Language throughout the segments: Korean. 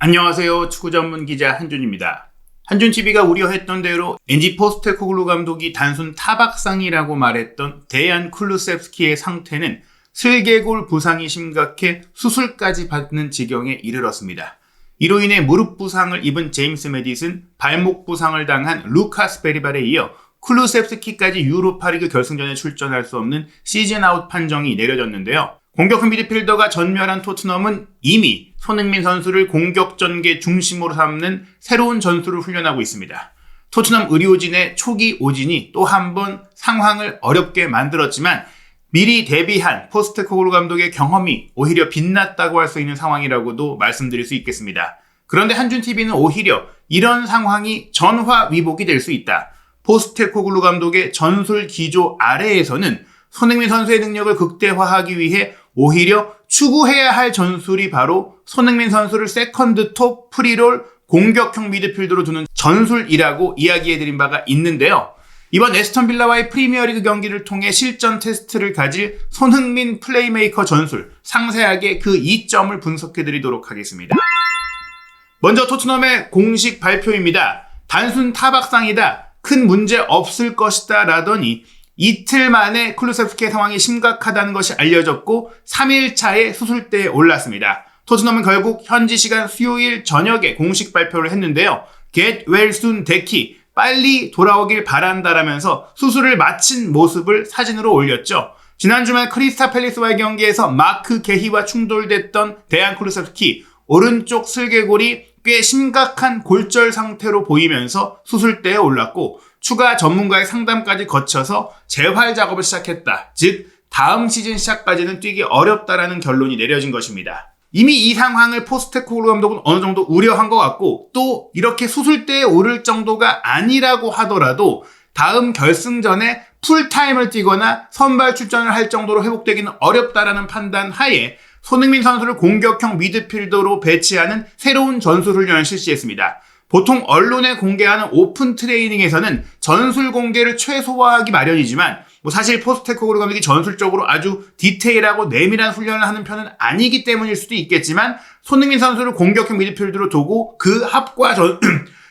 안녕하세요. 축구 전문 기자 한준입니다. 한준TV가 우려했던 대로 엔지 포스테코글루 감독이 단순 타박상이라고 말했던 데얀 쿨루셉스키의 상태는 슬개골 부상이 심각해 수술까지 받는 지경에 이르렀습니다. 이로 인해 무릎 부상을 입은 제임스 매디슨, 발목 부상을 당한 루카스 베리발에 이어 쿨루셉스키까지 유로파리그 결승전에 출전할 수 없는 시즌 아웃 판정이 내려졌는데요. 공격형 미드필더가 전멸한 토트넘은 이미 손흥민 선수를 공격 전개 중심으로 삼는 새로운 전술을 훈련하고 있습니다. 토트넘 의료진의 초기 오진이 또 한 번 상황을 어렵게 만들었지만 미리 대비한 포스테코글루 감독의 경험이 오히려 빛났다고 할 수 있는 상황이라고도 말씀드릴 수 있겠습니다. 그런데 한준TV는 오히려 이런 상황이 전화위복이 될 수 있다. 포스테코글루 감독의 전술 기조 아래에서는 손흥민 선수의 능력을 극대화하기 위해 오히려 추구해야 할 전술이 바로 손흥민 선수를 세컨드 톱 프리롤 공격형 미드필더로 두는 전술이라고 이야기해드린 바가 있는데요. 이번 에스턴 빌라와의 프리미어리그 경기를 통해 실전 테스트를 가질 손흥민 플레이메이커 전술, 상세하게 그 이점을 분석해드리도록 하겠습니다. 먼저 토트넘의 공식 발표입니다. 단순 타박상이다, 큰 문제 없을 것이다 라더니 이틀 만에 쿨루셉스키의 상황이 심각하다는 것이 알려졌고 3일차에 수술대에 올랐습니다. 토트넘은 결국 현지 시간 수요일 저녁에 공식 발표를 했는데요. Get well soon, 데키. 빨리 돌아오길 바란다라면서 수술을 마친 모습을 사진으로 올렸죠. 지난 주말 크리스탈 팰리스와의 경기에서 마크 게히와 충돌됐던 데얀 쿨루셉스키, 오른쪽 슬개골이 꽤 심각한 골절 상태로 보이면서 수술대에 올랐고 추가 전문가의 상담까지 거쳐서 재활 작업을 시작했다. 즉 다음 시즌 시작까지는 뛰기 어렵다라는 결론이 내려진 것입니다. 이미 이 상황을 포스테코글루 감독은 어느 정도 우려한 것 같고 또 이렇게 수술대에 오를 정도가 아니라고 하더라도 다음 결승전에 풀타임을 뛰거나 선발 출전을 할 정도로 회복되기는 어렵다라는 판단 하에 손흥민 선수를 공격형 미드필더로 배치하는 새로운 전술 훈련을 실시했습니다. 보통 언론에 공개하는 오픈 트레이닝에서는 전술 공개를 최소화하기 마련이지만 사실 포스테코글루 감독이 전술적으로 아주 디테일하고 내밀한 훈련을 하는 편은 아니기 때문일 수도 있겠지만 손흥민 선수를 공격형 미드필더로 두고 그 합과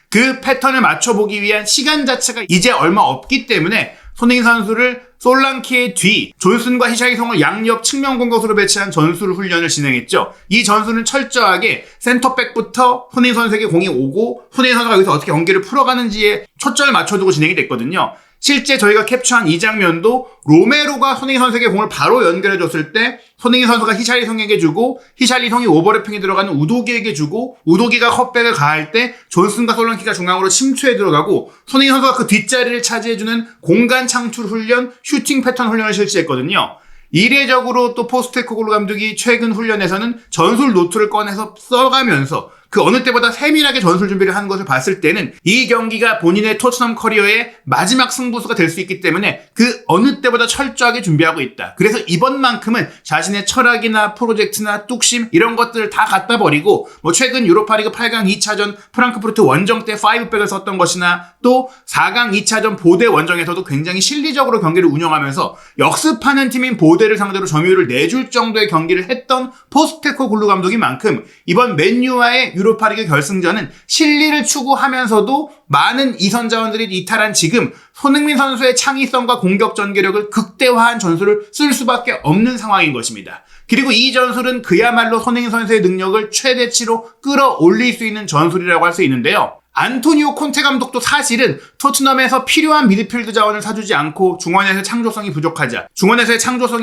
그 패턴을 맞춰보기 위한 시간 자체가 이제 얼마 없기 때문에 손흥민 선수를 솔랑키의 뒤 존슨과 히샬리송을 양옆 측면 공격수로 배치한 전술 훈련을 진행했죠. 이 전술은 철저하게 센터백부터 손흥민 선수에게 공이 오고 손흥민 선수가 여기서 어떻게 경기를 풀어가는지에 초점을 맞춰두고 진행이 됐거든요. 실제 저희가 캡처한 이 장면도 로메로가 손흥민 선수에게 공을 바로 연결해줬을 때 손흥민 선수가 히샬리송에게 주고 히샬리송이 오버래핑에 들어가는 우도기에게 주고 우도기가 컵백을 가할 때 존슨과 솔랑키가 중앙으로 침투해 들어가고 손흥민 선수가 그 뒷자리를 차지해주는 공간 창출 훈련, 슈팅 패턴 훈련을 실시했거든요. 이례적으로 또 포스테코글루 감독이 최근 훈련에서는 전술 노트를 꺼내서 써가면서 그 어느 때보다 세밀하게 전술 준비를 하는 것을 봤을 때는 이 경기가 본인의 토트넘 커리어의 마지막 승부수가 될 수 있기 때문에 그 어느 때보다 철저하게 준비하고 있다. 그래서 이번만큼은 자신의 철학이나 프로젝트나 뚝심 이런 것들을 다 갖다 버리고 최근 유로파리그 8강 2차전 프랑크푸르트 원정 때 5백을 썼던 것이나 또 4강 2차전 보대 원정에서도 굉장히 실리적으로 경기를 운영하면서 역습하는 팀인 보대를 상대로 점유율을 내줄 정도의 경기를 했던 포스테코글루 감독인 만큼 이번 맨유와의 유로파리그 결승전은 실리를 추구하면서도 많은 이선 자원들이 이탈한 지금 손흥민 선수의 창의성과 공격 전개력을 극대화한 전술을 쓸 수밖에 없는 상황인 것입니다. 그리고 이 전술은 그야말로 손흥민 선수의 능력을 최대치로 끌어올릴 수 있는 전술이라고 할 수 있는데요. 안토니오 콘테 감독도 사실은 토트넘에서 필요한 미드필드 자원을 사주지 않고 중원에서의 창조성이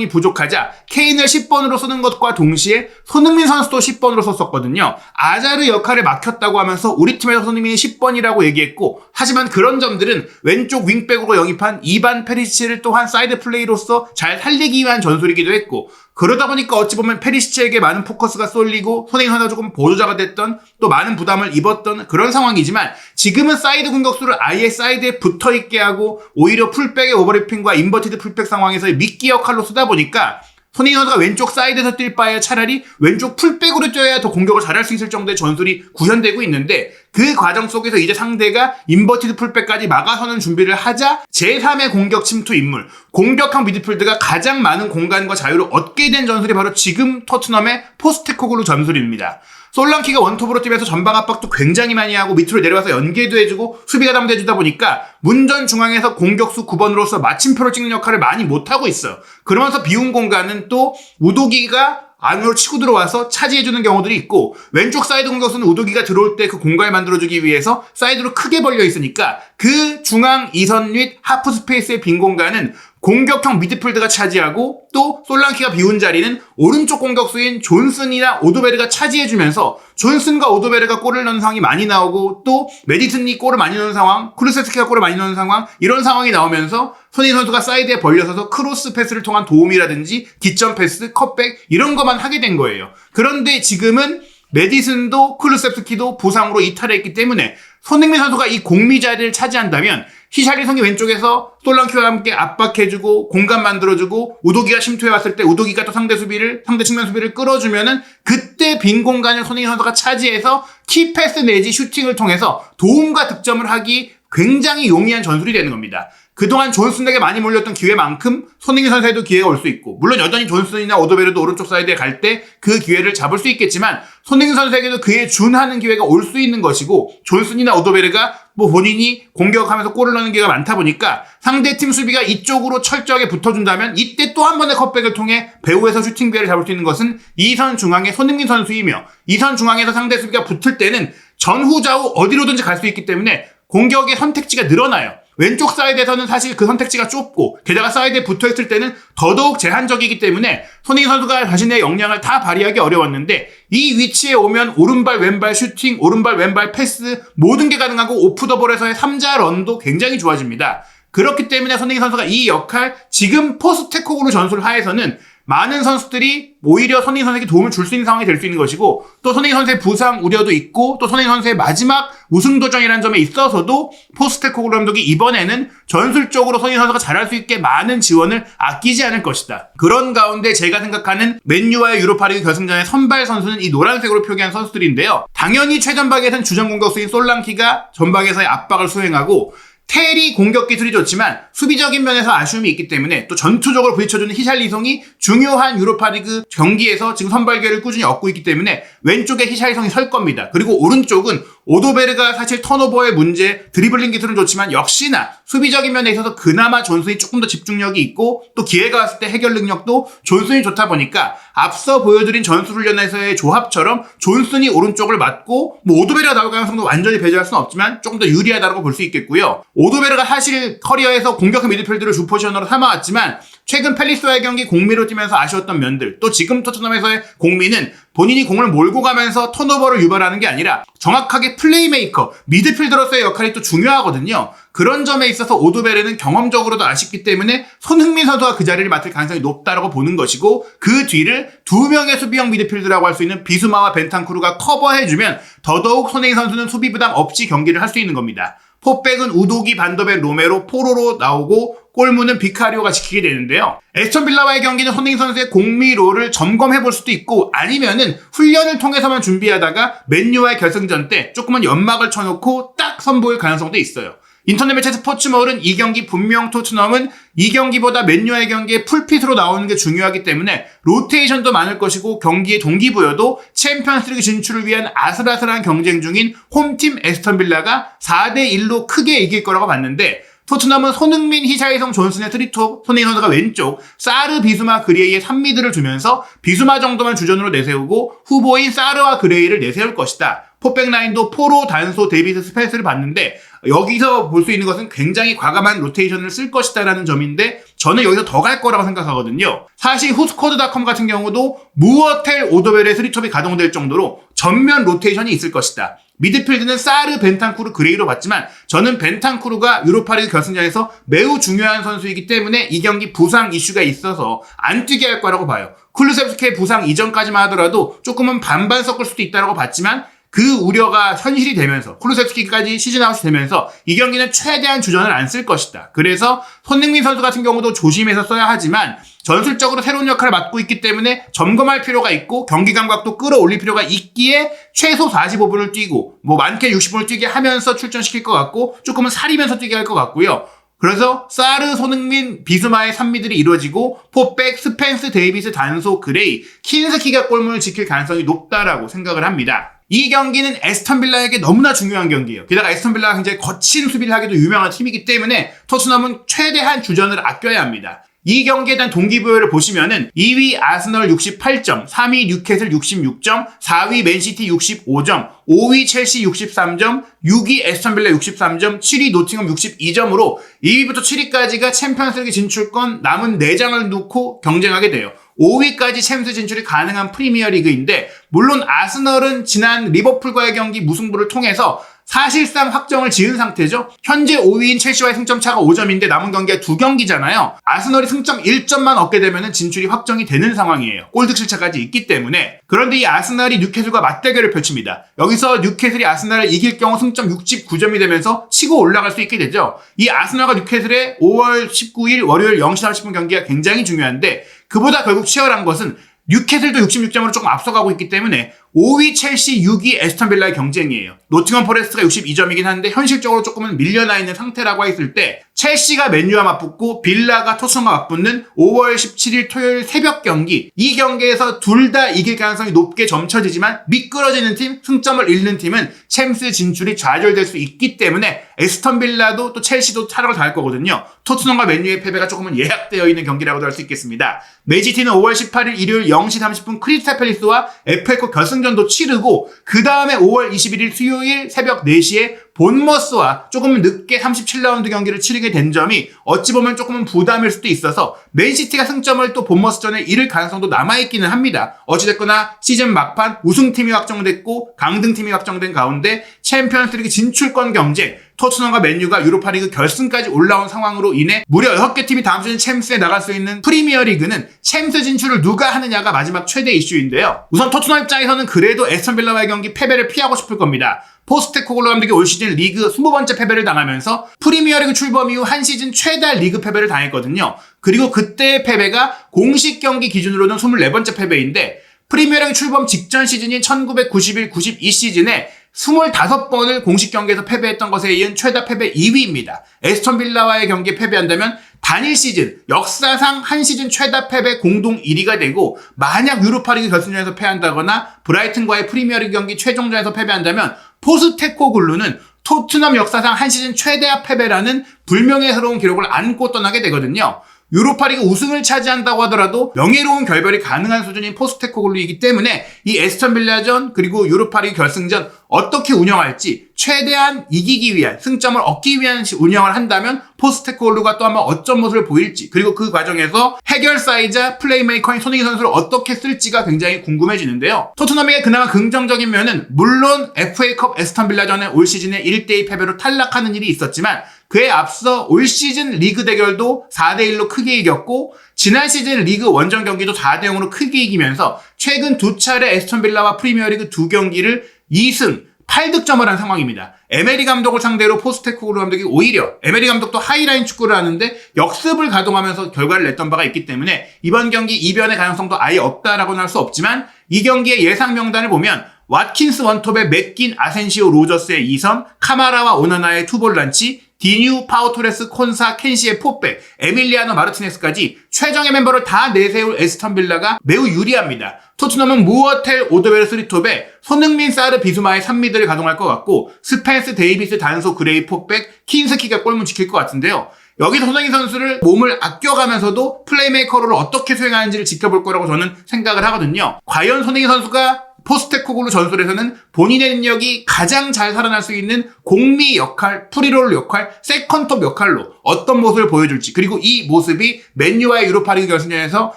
부족하자 케인을 10번으로 쓰는 것과 동시에 손흥민 선수도 10번으로 썼었거든요. 아자르 역할을 맡겼다고 하면서 우리 팀에서 손흥민이 10번이라고 얘기했고 하지만 그런 점들은 왼쪽 윙백으로 영입한 이반 페리시치를 또한 사이드 플레이로서 잘 살리기 위한 전술이기도 했고 그러다 보니까 어찌 보면 페리시치에게 많은 포커스가 쏠리고 손흥민 선수가 조금 보조자가 됐던 또 많은 부담을 입었던 그런 상황이지만 지금은 사이드 공격수를 아예 사이드에 붙어있게 하고 오히려 풀백의 오버래핑과 인버티드 풀백 상황에서의 미끼 역할로 쓰다 보니까 손흥민 선수가 왼쪽 사이드에서 뛸 바에 차라리 왼쪽 풀백으로 뛰어야 더 공격을 잘할 수 있을 정도의 전술이 구현되고 있는데 그 과정 속에서 이제 상대가 인버티드 풀백까지 막아서는 준비를 하자 제3의 공격 침투 인물, 공격형 미드필드가 가장 많은 공간과 자유를 얻게 된 전술이 바로 지금 토트넘의 포스테코글루 전술입니다. 솔랑키가 원톱으로 뛰면서 전방 압박도 굉장히 많이 하고 밑으로 내려와서 연계도 해주고 수비가 담대해주다 보니까 문전 중앙에서 공격수 9번으로서 마침표를 찍는 역할을 많이 못하고 있어요. 그러면서 비운 공간은 또 우도기가 안으로 치고 들어와서 차지해주는 경우들이 있고, 왼쪽 사이드 공격수는 우도기가 들어올 때 그 공간을 만들어주기 위해서 사이드로 크게 벌려 있으니까 그 중앙 2선 및 하프 스페이스의 빈 공간은 공격형 미드필드가 차지하고, 또 솔랑키가 비운 자리는 오른쪽 공격수인 존슨이나 오도베르가 차지해주면서 존슨과 오도베르가 골을 넣는 상황이 많이 나오고, 또 메디슨이 골을 많이 넣는 상황, 쿠루세스키가 골을 많이 넣는 상황, 이런 상황이 나오면서 손흥민 선수가 사이드에 벌려서서 크로스 패스를 통한 도움이라든지 뒷점 패스, 컷백 이런 것만 하게 된 거예요. 그런데 지금은 메디슨도 쿠루세스키도 부상으로 이탈했기 때문에 손흥민 선수가 이 공미 자리를 차지한다면 히샬리송이 왼쪽에서 솔랑키와 함께 압박해주고 공간 만들어주고, 우도기가 침투해왔을 때 우도기가 또 상대 측면 수비를 끌어주면은 그때 빈 공간을 손흥민 선수가 차지해서 키패스 내지 슈팅을 통해서 도움과 득점을 하기 굉장히 용이한 전술이 되는 겁니다. 그동안 존슨에게 많이 몰렸던 기회만큼 손흥민 선수에도 기회가 올 수 있고, 물론 여전히 존슨이나 오도베르도 오른쪽 사이드에 갈 때 그 기회를 잡을 수 있겠지만 손흥민 선수에게도 그에 준하는 기회가 올 수 있는 것이고, 존슨이나 오도베르가 본인이 공격하면서 골을 넣는 기회가 많다 보니까 상대팀 수비가 이쪽으로 철저하게 붙어준다면 이때 또 한 번의 컷백을 통해 배후에서 슈팅 기회를 잡을 수 있는 것은 2선 중앙의 손흥민 선수이며, 2선 중앙에서 상대 수비가 붙을 때는 전후 좌우 어디로든지 갈 수 있기 때문에 공격의 선택지가 늘어나요. 왼쪽 사이드에서는 사실 그 선택지가 좁고, 게다가 사이드에 붙어있을 때는 더더욱 제한적이기 때문에 손흥민 선수가 자신의 역량을 다 발휘하기 어려웠는데, 이 위치에 오면 오른발 왼발 슈팅, 오른발 왼발 패스 모든 게 가능하고 오프 더 볼에서의 3자 런도 굉장히 좋아집니다. 그렇기 때문에 손흥민 선수가 이 역할, 지금 포스테코글루 전술 하에서는 많은 선수들이 오히려 손흥민 선수에게 도움을 줄 수 있는 상황이 될 수 있는 것이고, 또 손흥민 선수의 부상 우려도 있고, 또 손흥민 선수의 마지막 우승 도전이라는 점에 있어서도 포스테코글루 감독이 이번에는 전술적으로 손흥민 선수가 잘할 수 있게 많은 지원을 아끼지 않을 것이다. 그런 가운데 제가 생각하는 맨유와의 유로파리그 결승전의 선발 선수는 이 노란색으로 표기한 선수들인데요. 당연히 최전방에서는 주전 공격수인 솔랑키가 전방에서의 압박을 수행하고, 텔이 공격 기술이 좋지만 수비적인 면에서 아쉬움이 있기 때문에 또 전투적으로 부딪혀주는 히샬리송이 중요한 유로파리그 경기에서 지금 선발 기회를 꾸준히 얻고 있기 때문에 왼쪽에 히샬리송이 설 겁니다. 그리고 오른쪽은 오도베르가 사실 턴오버의 문제, 드리블링 기술은 좋지만 역시나 수비적인 면에 있어서 그나마 존슨이 조금 더 집중력이 있고, 또 기회가 왔을 때 해결 능력도 존슨이 좋다 보니까 앞서 보여드린 전술훈련에서의 조합처럼 존슨이 오른쪽을 맡고, 오도베르가 나올 가능성도 완전히 배제할 수는 없지만 조금 더 유리하다고 볼 수 있겠고요. 오도베르가 사실 커리어에서 공격형 미드필드를 주 포지셔너로 삼아왔지만 최근 팰리스와의 경기 공미로 뛰면서 아쉬웠던 면들, 또 지금 토트넘에서의 공미는 본인이 공을 몰고 가면서 턴오버를 유발하는 게 아니라 정확하게 플레이메이커, 미드필더로서의 역할이 또 중요하거든요. 그런 점에 있어서 오도베르는 경험적으로도 아쉽기 때문에 손흥민 선수가 그 자리를 맡을 가능성이 높다라고 보는 것이고, 그 뒤를 두 명의 수비형 미드필드라고 할 수 있는 비수마와 벤탄쿠르가 커버해주면 더더욱 손흥민 선수는 수비 부담 없이 경기를 할 수 있는 겁니다. 포백은 우도기, 반더벤, 로메로, 포로로 나오고, 골문은 비카리오가 지키게 되는데요. 에스턴 빌라와의 경기는 손흥민 선수의 공미로를 점검해볼 수도 있고, 아니면은 훈련을 통해서만 준비하다가 맨유와의 결승전 때 조금은 연막을 쳐놓고 딱 선보일 가능성도 있어요. 인터넷 매체 스포츠몰은 이 경기 분명 토트넘은 이 경기보다 맨유와의 경기에 풀핏으로 나오는 게 중요하기 때문에 로테이션도 많을 것이고, 경기의 동기부여도 챔피언스리그 진출을 위한 아슬아슬한 경쟁 중인 홈팀 에스턴 빌라가 4대1로 크게 이길 거라고 봤는데, 토트넘은 손흥민, 히샬리송, 존슨의 트리톱, 손흥민 선수가 왼쪽, 사르, 비수마, 그레이의 3미드를 두면서 비수마 정도만 주전으로 내세우고 후보인 사르와 그레이를 내세울 것이다. 포백 라인도 포로, 단소, 데이비스, 스페이스를 봤는데 여기서 볼 수 있는 것은 굉장히 과감한 로테이션을 쓸 것이다라는 점인데, 저는 여기서 더 갈 거라고 생각하거든요. 사실 후스코드닷컴 같은 경우도 무어텔, 오도벨의 스리톱이 가동될 정도로 전면 로테이션이 있을 것이다. 미드필드는 사르, 벤탄쿠르, 그레이로 봤지만 저는 벤탄쿠르가 유로파리그 결승전에서 매우 중요한 선수이기 때문에 이 경기 부상 이슈가 있어서 안 뛰게 할 거라고 봐요. 쿨루셉스키의 부상 이전까지만 하더라도 조금은 반반 섞을 수도 있다고 봤지만 그 우려가 현실이 되면서 쿨루셉스키까지 시즌 아웃이 되면서 이 경기는 최대한 주전을 안 쓸 것이다. 그래서 손흥민 선수 같은 경우도 조심해서 써야 하지만 전술적으로 새로운 역할을 맡고 있기 때문에 점검할 필요가 있고 경기 감각도 끌어올릴 필요가 있기에 최소 45분을 뛰고 많게 60분을 뛰게 하면서 출전시킬 것 같고, 조금은 사리면서 뛰게 할 것 같고요. 그래서 사르, 손흥민, 비수마의 산미들이 이루어지고 포백, 스펜스, 데이비스, 단소, 그레이, 킨스키가 골문을 지킬 가능성이 높다라고 생각을 합니다. 이 경기는 에스턴 빌라에게 너무나 중요한 경기예요. 게다가 에스턴 빌라가 굉장히 거친 수비를 하기도 유명한 팀이기 때문에 토트넘은 최대한 주전을 아껴야 합니다. 이 경기에 대한 동기부여를 보시면은 2위 아스널 68점, 3위 뉴캐슬 66점, 4위 맨시티 65점, 5위 첼시 63점, 6위 에스턴 빌라 63점, 7위 노팅엄 62점으로 2위부터 7위까지가 챔피언스리그 진출권 남은 4장을 놓고 경쟁하게 돼요. 5위까지 챔스 진출이 가능한 프리미어리그인데 물론 아스널은 지난 리버풀과의 경기 무승부를 통해서 사실상 확정을 지은 상태죠. 현재 5위인 첼시와의 승점 차가 5점인데 남은 경기가 2경기잖아요. 아스널이 승점 1점만 얻게 되면 진출이 확정이 되는 상황이에요. 골득실차까지 있기 때문에. 그런데 이 아스널이 뉴캐슬과 맞대결을 펼칩니다. 여기서 뉴캐슬이 아스널을 이길 경우 승점 69점이 되면서 치고 올라갈 수 있게 되죠. 이 아스널과 뉴캐슬의 5월 19일 월요일 0시 30분 경기가 굉장히 중요한데 그보다 결국 치열한 것은 뉴캐슬도 66점으로 조금 앞서가고 있기 때문에 5위 첼시, 6위 에스턴 빌라의 경쟁이에요. 노팅엄 포레스트가 62점이긴 한데 현실적으로 조금은 밀려나 있는 상태라고 했을 때 첼시가 맨유와 맞붙고 빌라가 토트넘과 맞붙는 5월 17일 토요일 새벽 경기, 이 경기에서 둘 다 이길 가능성이 높게 점쳐지지만 미끄러지는 팀, 승점을 잃는 팀은 챔스 진출이 좌절될 수 있기 때문에 에스턴 빌라도 또 첼시도 타락을 당할 거거든요. 토트넘과 맨유의 패배가 조금은 예약되어 있는 경기라고도 할 수 있겠습니다. 맨시티는 5월 18일 일요일 0시 30분 크리스탈 팰리스와 FA컵 결승전도 치르고 그 다음에 5월 21일 수요일 새벽 4시에 본머스와 조금 늦게 37라운드 경기를 치르게 된 점이 어찌 보면 조금은 부담일 수도 있어서 맨시티가 승점을 또 본머스전에 잃을 가능성도 남아있기는 합니다. 어찌됐거나 시즌 막판 우승팀이 확정됐고 강등팀이 확정된 가운데 챔피언스리그 진출권 경쟁, 토트넘과 맨유가 유로파리그 결승까지 올라온 상황으로 인해 무려 6개 팀이 다음 시즌 챔스에 나갈 수 있는 프리미어리그는 챔스 진출을 누가 하느냐가 마지막 최대 이슈인데요. 우선 토트넘 입장에서는 그래도 에스턴 빌라와의 경기 패배를 피하고 싶을 겁니다. 포스테코글루 감독이 올 시즌 리그 20번째 패배를 당하면서 프리미어리그 출범 이후 한 시즌 최다 리그 패배를 당했거든요. 그리고 그때의 패배가 공식 경기 기준으로는 24번째 패배인데 프리미어리그 출범 직전 시즌인 1991-92 시즌에 25번을 공식 경기에서 패배했던 것에 이은 최다 패배 2위입니다. 에스턴 빌라와의 경기에 패배한다면 단일 시즌, 역사상 한 시즌 최다 패배 공동 1위가 되고 만약 유로파리그 결승전에서 패한다거나 브라이튼과의 프리미어리그 경기 최종전에서 패배한다면 포스테코글루는 토트넘 역사상 한 시즌 최대 패배라는 불명예스러운 기록을 안고 떠나게 되거든요. 유로파리그 우승을 차지한다고 하더라도 명예로운 결별이 가능한 수준인 포스테코글루이기 때문에 이 에스턴 빌라전 그리고 유로파리그 결승전 어떻게 운영할지 최대한 이기기 위한 승점을 얻기 위한 운영을 한다면 포스테코글루가 또 한번 어떤 모습을 보일지 그리고 그 과정에서 해결사이자 플레이메이커인 손흥민 선수를 어떻게 쓸지가 굉장히 궁금해지는데요. 토트넘에게 그나마 긍정적인 면은 물론 FA컵 에스턴 빌라전에 올 시즌에 1대2 패배로 탈락하는 일이 있었지만 그에 앞서 올 시즌 리그 대결도 4대1로 크게 이겼고 지난 시즌 리그 원정 경기도 4대0으로 크게 이기면서 최근 두 차례 에스턴 빌라와 프리미어리그 2경기를 2승 8득점을 한 상황입니다. 에메리 감독을 상대로 포스테코글루 감독이 오히려 에메리 감독도 하이라인 축구를 하는데 역습을 가동하면서 결과를 냈던 바가 있기 때문에 이번 경기 이변의 가능성도 아예 없다라고는 할 수 없지만 이 경기의 예상 명단을 보면 왓킨스 원톱에 맥긴, 아센시오, 로저스의 2선, 카마라와 오나나의 투볼란치, 디뉴, 파우토레스, 콘사, 켄시의 포백, 에밀리아노 마르티네스까지 최정예 멤버를 다 내세울 에스턴 빌라가 매우 유리합니다. 토트넘은 무어텔, 오더베르 스리톱에 손흥민, 사르, 비수마의 3미드를 가동할 것 같고 스펜스, 데이비스, 단소, 그레이, 포백, 킨스키가 골문 지킬 것 같은데요. 여기서 손흥민 선수를 몸을 아껴가면서도 플레이메이커로를 어떻게 수행하는지를 지켜볼 거라고 저는 생각을 하거든요. 과연 손흥민 선수가 포스테코글루 전술에서는 본인의 능력이 가장 잘 살아날 수 있는 공미 역할, 프리롤 역할, 세컨톱 역할로 어떤 모습을 보여줄지 그리고 이 모습이 맨유와의 유로파리그 결승전에서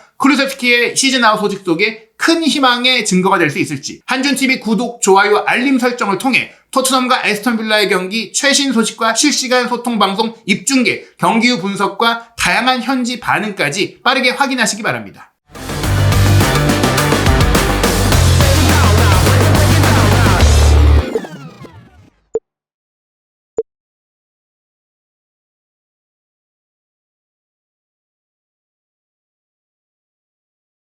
쿠루세프스키의 시즌아웃 소식 속에 큰 희망의 증거가 될 수 있을지 한준TV 구독, 좋아요, 알림 설정을 통해 토트넘과 에스턴 빌라의 경기 최신 소식과 실시간 소통 방송 입중계, 경기 후 분석과 다양한 현지 반응까지 빠르게 확인하시기 바랍니다.